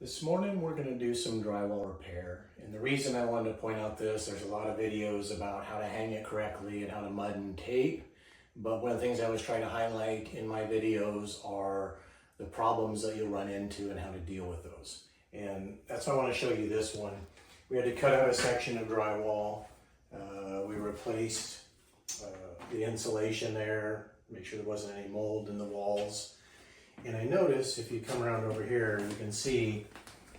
This morning we're going to do some drywall repair, and the reason I wanted to point out this, there's a lot of videos about how to hang it correctly and how to mud and tape, but one of the things I was trying to highlight in my videos are the problems that you'll run into and how to deal with those. And that's why I want to show you this one. We had to cut out a section of drywall. We replaced the insulation there, make sure there wasn't any mold in the walls. And I noticed if you come around over here, you can see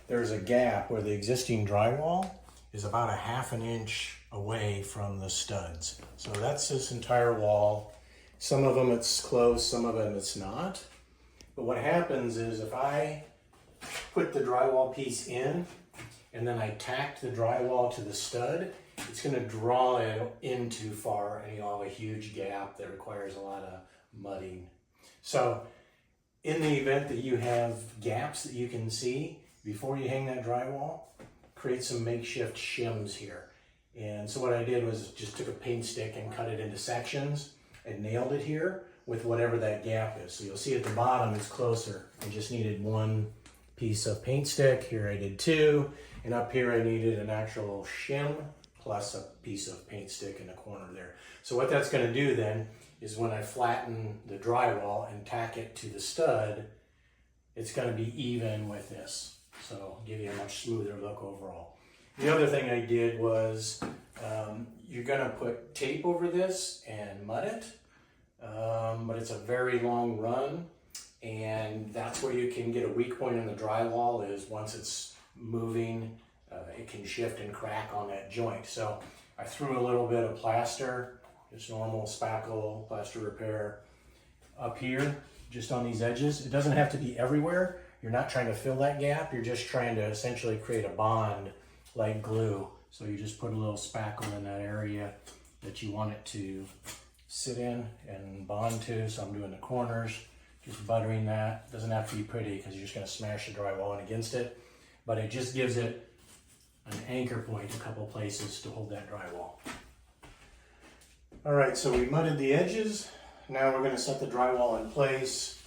there's a gap where the existing drywall is about a ½ an inch away from the studs. So that's this entire wall. Some of them it's close, some of them it's not. But what happens is if I put the drywall piece in and then I tack the drywall to the stud, it's going to draw it in too far and you'll have a huge gap that requires a lot of mudding. So in the event that you have gaps that you can see, before you hang that drywall, create some makeshift shims here. And so what I did was just took a paint stick and cut it into sections and nailed it here with whatever that gap is. So you'll see at the bottom it's closer. I just needed one piece of paint stick. Here I did two. And up here I needed an actual shim plus a piece of paint stick in the corner there. So what that's going to do then is when I flatten the drywall and tack it to the stud, it's going to be even with this. So give you a much smoother look overall. The other thing I did was you're going to put tape over this and mud it, but it's a very long run, and that's where you can get a weak point in the drywall is once it's moving, it can shift and crack on that joint. So I threw a little bit of plaster, just normal spackle plaster repair up here, just on these edges. It doesn't have to be everywhere. You're not trying to fill that gap. You're just trying to essentially create a bond like glue. So you just put a little spackle in that area that you want it to sit in and bond to. So I'm doing the corners, just buttering that. Doesn't have to be pretty because you're just going to smash the drywall in against it. But it just gives it an anchor point, a couple places to hold that drywall. All right, so we mudded the edges. Now we're going to set the drywall in place.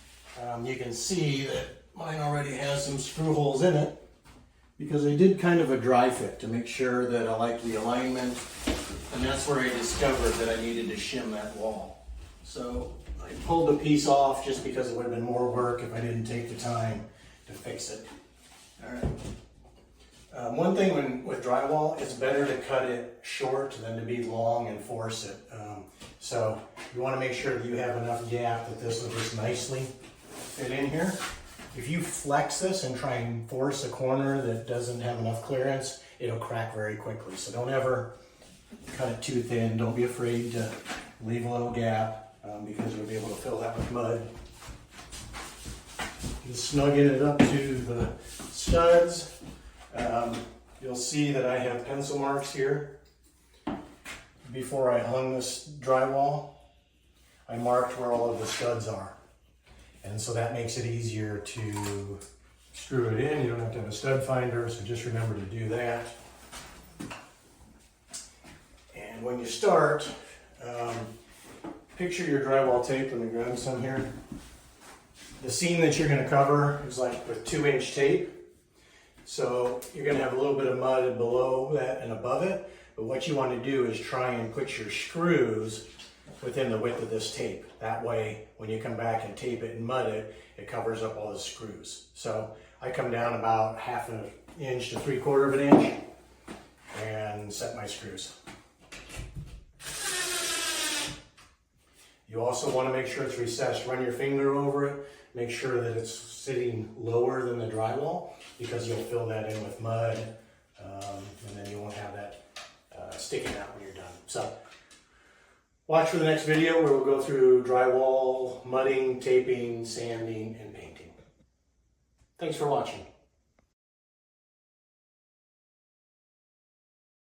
You can see that mine already has some screw holes in it because I did kind of a dry fit to make sure that I like the alignment, and that's where I discovered that I needed to shim that wall. So I pulled the piece off just because it would have been more work if I didn't take the time to fix it. All right. One thing with drywall, it's better to cut it short than to be long and force it. So you want to make sure that you have enough gap that this will just nicely fit in here. If you flex this and try and force a corner that doesn't have enough clearance, it'll crack very quickly. So don't ever cut it too thin. Don't be afraid to leave a little gap because you'll be able to fill that with mud. Just snugging it up to the studs. You'll see that I have pencil marks here. Before I hung this drywall, I marked where all of the studs are. And so that makes it easier to screw it in. You don't have to have a stud finder, so just remember to do that. And when you start, picture your drywall tape. Let me grab some here. The seam that you're going to cover is like with 2-inch tape. So you're going to have a little bit of mud below that and above it. But what you want to do is try and put your screws within the width of this tape. That way, when you come back and tape it and mud it, it covers up all the screws. So I come down about ½ an inch to 3/4 of an inch and set my screws. You also want to make sure it's recessed. Run your finger over it. Make sure that it's sitting lower than the drywall because you'll fill that in with mud and then you won't have that sticking out when you're done. So watch for the next video where we'll go through drywall, mudding, taping, sanding, and painting. Thanks for watching.